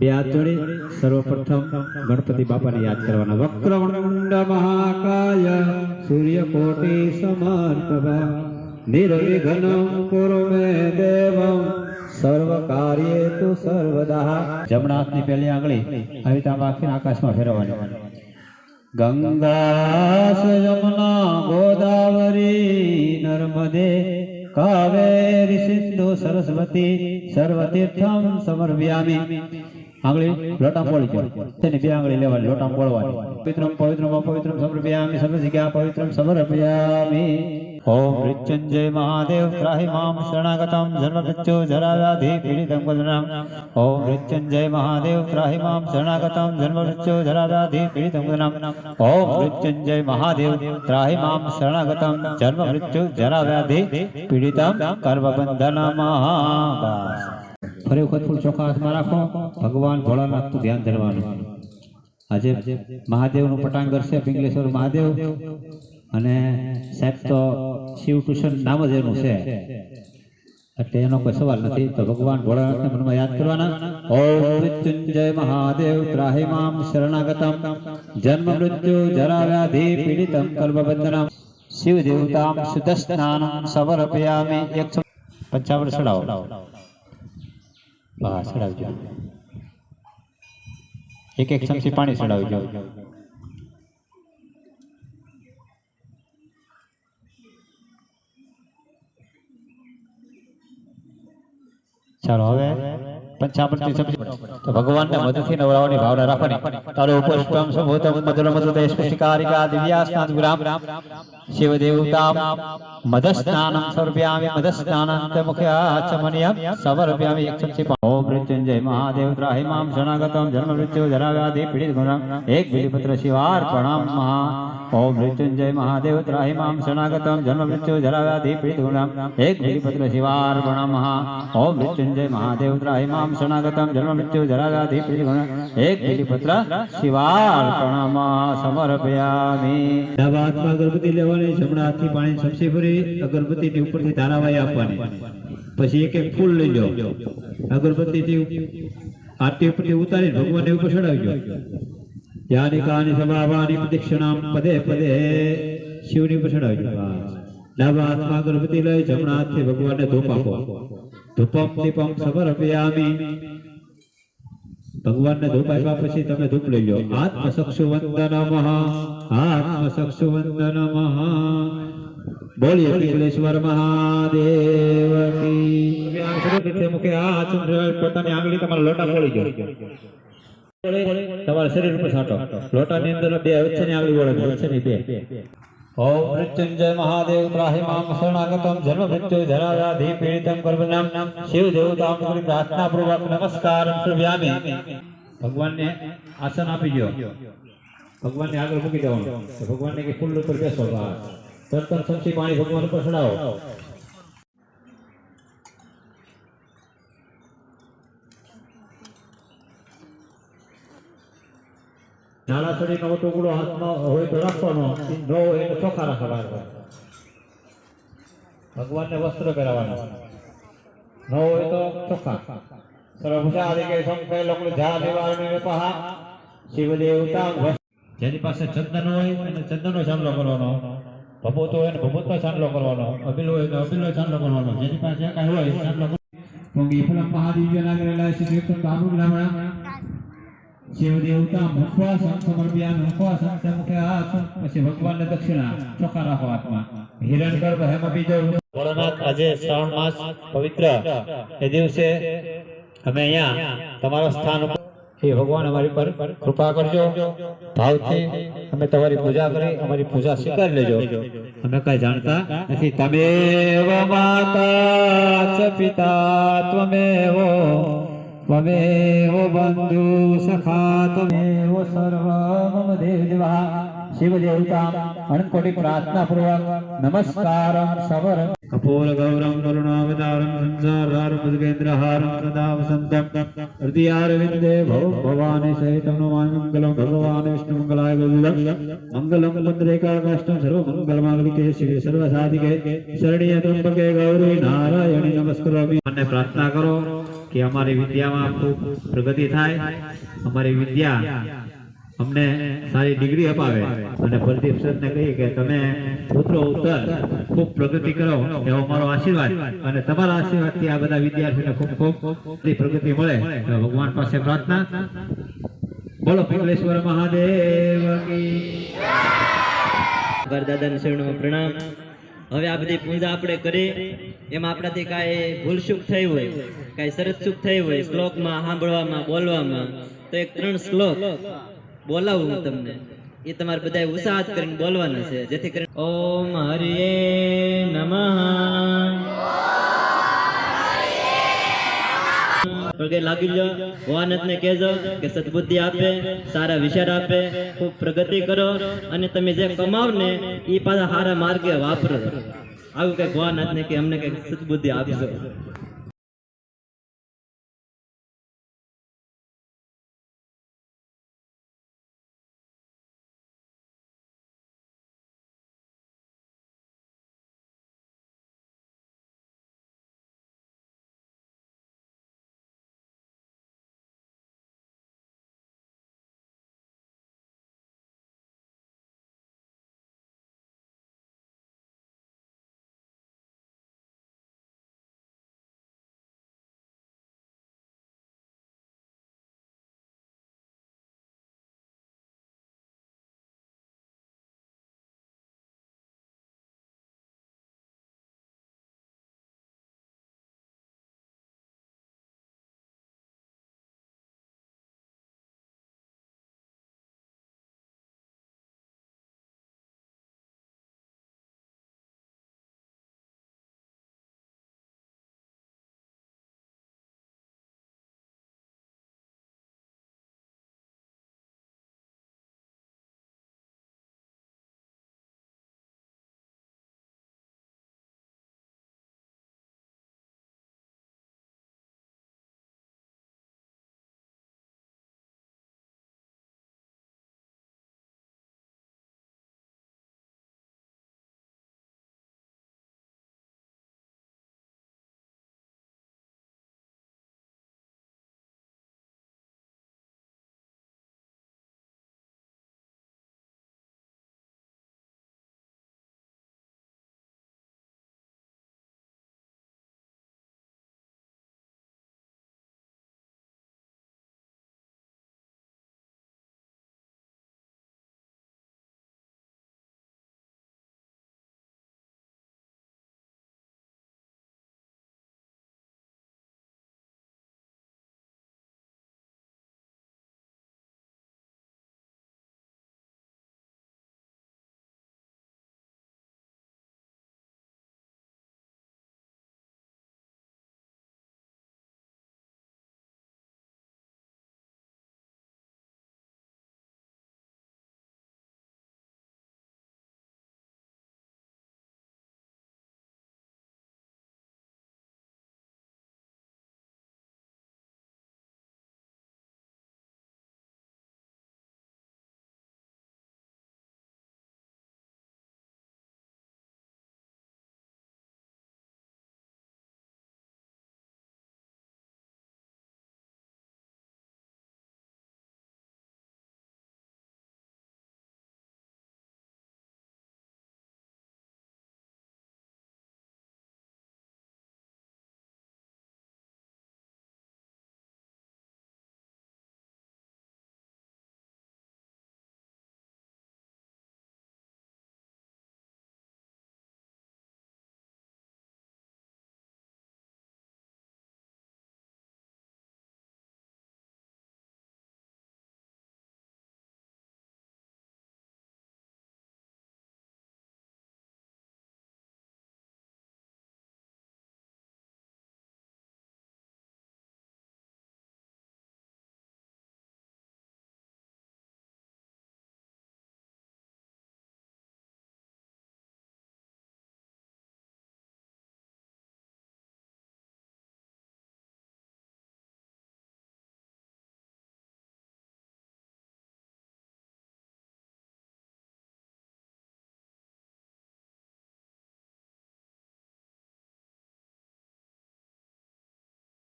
બે હાથ જોડી સર્વપ્રથમ ગણપતિ બાપાને યાદ કરવાના. વક્રતુંડ મહાકાય સૂર્યકોટિ સમર્પભ નિર્વિઘ્નં કુરુ મે દેવં સર્વ કાર્યેષુ સર્વદા. જમણા હાથની પહેલી આંગળી આવી રીતે આખીને આકાશમાં ફેરવવાની. ગંગા યમુના ગોદાવરી નર્મદે કાવેરી સિંધુ સરસ્વતી સર્વતીર્થમ સમર્પયામિ. આંગળી લોટામાં પોળી જાય તેની બે આંગળી લેવાની, લોટામાં પોળવાની. પવિત્રમ પવિત્રમ અપવિત્રમ સમર્પયામિ સર્વ જગ્યા પવિત્રમ સમર્પયામિ. ઓમ મૃત્યુંજય મહાદેવ ત્રાહિ મામ શરણાગતમ જન્મ મૃત્યુ જરા વ્યાધિ પીડિતમ કરુણામ. ઓમ મૃત્યુંજય મહાદેવ ત્રાહિ મામ શરણાગતમ જન્મ મૃત્યુ જરા વ્યાધિ પીડિતમ કરુણામ. ઓમ મૃત્યુંજય મહાદેવ ત્રાહિ મામ શરણાગતમ જન્મ મૃત્યુ જરા વ્યાધિ પીડિતમ કર્મબંધનમ. ફરી વખત ફૂલ ચોખ્ખા હાથમાં રાખો. ભગવાન ભોળાનાથનું ધ્યાન ધરવાનું. આજે મહાદેવનું પટાંગર છે, પિંગલેશ્વર મહાદેવ, અને સાહેબ તો શિવ ટ્યુશન નામ જ એનું છે, એટલે એનો કોઈ સવાલ નથી. તો ભગવાન ભોળાનાથને મનમાં યાદ કરવાના. ઓમ મૃત્યુંજય મહાદેવ ત્રાહિ મામ શરણાગતમ જન્મ મૃત્યુ જરા વ્યાધિ પીડિતમ કલ્પબંધનમ. શિવ દેવતામ શુદ્ધ સ્નાનમ સમર્પયામિ. 155 ચડાવો. હા, ચડાવજો. એક ચમચી પાણી ચડાવજો. ચાલો હવે 55 તો ભગવાનને મધથી નવરાવવાની ભાવના રાખવાની. તારો પુષ્પમ સમૂતમ મધુર મધુર સ્પષ્ટિકારિકા દિવ્યાસ્નાદ વિરામ શિવ દેવતામ મધસ્નાનમ સમર્પયામિ. મધસ્નાનંત મુખ્યાચમનિયમ સમર્પયામિ. 1 ચમચી. ઓમ મૃત્યુંજય મહાદેવ ત્રાહિ મામ શરણાગતમ જન્મ મૃત્યુ જરા વ્યાધિ પીડિત ગુણામ. 1 બિલીપત્ર શિવાર્પણમ મહા. ઓમ મૃત્યુંજય મહાદેવ ત્રાહિ મામ શરણાગતમ જન્મ મૃત્યુ જરા વ્યાધિ પીડિત ગુણામ. 1 બિલીપત્ર શિવાર્પણમ મહા. ઓમ મૃત્યુંજય મહાદેવ ત્રાહિ મામ શરણાગતમ જન્મ મૃત્યુ જરા વ્યાધિ પીડિત ગુણામ. 1 બિલીપત્ર શિવાર્પણમ સમર્પયામિ. ડાબા હાથમાં અગરબત્તી લેવાની, જમણા હાથથી પાણી છપસી ભરી અગરબત્તીની ઉપરથી ધારાવાહી આપવાની. પછી એક ફૂલ લઈ લો, અગરબત્તીથી આરતી ઉપરથી ઉતારી ભગવાનને ઉપર ચડાવજો. યાની કાની સમાવાની પ્રદક્ષિણામ પદે પદે શિવની ઉપર ચડાવજો. ડાબા હાથમાં અગરબત્તી લઈ જમણા હાથથી ભગવાનને ધૂપ આપો. ધૂપમ દીપમ સમર્પયામિ. ભગવાનને ધૂપ આપ્યા પછી તમે ધૂપ લઈ લો. આત્મચક્ષુ વંદનમઃ આત્મચક્ષુ વંદનમઃ. બોલીએ પિંગલેશ્વર મહાદેવ કી. મુખે હાથ પોતાની આંગળી તમારા લોટા પોળી જો. તમારા શરીર ઉપર છાંટો. લોટાની અંદર બે વચ્ચેની આંગળી વળે, વચ્ચેની બે. ઓમ મૃત્યુંજય મહાદેવ ત્રાહિ મામ શરણાગતમ જન્મ મૃત્યુ જરા વ્યાધિ પીડિતમ કર્મનામ. શિવ દેવતામ પ્રાર્થના પૂર્વક નમસ્કાર સમર્પયામિ. ભગવાનને આસન આપી દો. ભગવાનને આગળ મૂકી દેવાનું. ભગવાનને કે ફૂલ ઉપર બેસો. તરત ચમચી પાણી ભગવાન ઉપર ચડાવો. નાળા છડીનો ટુકડો હાથમાં હોય તો રાખવાનો, ન હોય તો ચોખ્ખા રાખવાના. ભગવાનને વસ્ત્ર પહેરાવાના, ન હોય તો ચોખ્ખા. સર્વભૂષાદિકે સંકે લોકલ જા નિવારણે પહા. શિવ દેવતા જેની પાસે ચંદન હોય એને ચંદનનો ચાંદલો કરવાનો, ભભૂત હોય ને ભભૂતનો ચાંદલો કરવાનો, અબીલ હોય તો અબીલનો ચાંદલો કરવાનો. જેની પાસે કાંઈ હોય ચાંદલો પોંગી ફલમ મહાદેવ્ય નાગરેલા શ્રી દેવતા કાનુ બ્રાહ્મણ. શિવ દેવતા મુખવાસન સમર્પયામિ. મુખવાસન મુખે હાથ. પછી ભગવાનને દક્ષિણા ચોખ્ખા રાખો હાથમાં. હિરણગર્ભ હેમ બીજો. ભોળાનાથ આજે શ્રાવણ માસ પવિત્ર એ દિવસે અમે અહીંયા તમારા સ્થાન એ ભગવાન અમારી પર કૃપા કરજો. ભાવથી અમે તમારી પૂજા કરી, અમારી પૂજા સ્વીકારી લેજો. અમે કઈ જાણતા નથી. તમેવ માતા ચ પિતા ત્વમેવ ત્વમેવ બંધુ સખા ત્વમેવ સર્વ મમ દેવદેવા. શિવ દેવતા અનંતકોટિ પ્રાર્થના પૂર્વક નમસ્કારમ સવર. કપૂર ગૌરમ કરુણાવતારમ સંસારહારમ મૃગેન્દ્રહારમ સદા વસંતમ હૃદયારવિંદે ભવ ભવાની સહિતમ નમામિ. મંગલમ ભગવાન વિષ્ણુ મંગલાય ગોવિંદમ મંગલમ મંત્રેકાષ્ટમ સર્વ મંગલ માંગલિકે શિવે સર્વ સાધિકે શરણ્ય ત્રંબકે ગૌરી નારાયણી નમસ્કરોમિ. મને પ્રાર્થના કરો કે અમારી વિદ્યામાં ખૂબ પ્રગતિ થાય, અમારી વિદ્યા અમને સારી ડિગ્રી અપાવે અને પ્રદીપ સરને કહી કે તમે ઉતરો ઉત્તર ખૂબ પ્રગતિ કરો એવો મારો આશીર્વાદ અને તમારા આશીર્વાદથી આ બધા વિદ્યાર્થીઓને ખૂબ પ્રગતિ મળે તો ભગવાન પાસે પ્રાર્થના. બોલો પિંગલેશ્વર મહાદેવ કી દાદાને શરણોમાં પ્રણામ. હવે આ બધી પૂજા આપણે કરી એમાં આપણાથી કાંઈ ભૂલ ચૂક થઈ હોય, કાંઈ સરસ ચૂક થઈ હોય શ્લોકમાં સાંભળવામાં બોલવામાં, તો એક 3 શ્લોક બોલાવું હું તમને, એ તમારે બધા ઉત્સાહ કરીને બોલવાના છે, જેથી કરીને ઓમ હરિયે નમઃ લાગી લો. ભગવાનને કહેજો કે સદબુદ્ધિ આપે, સારા વિચાર આપે, ખૂબ પ્રગતિ કરો અને તમે જે કમાવ ને એ પાછા સારા માર્ગે વાપરો. આવું કઈ ભગવાનને કે અમને કઈ સદબુદ્ધિ આપજો.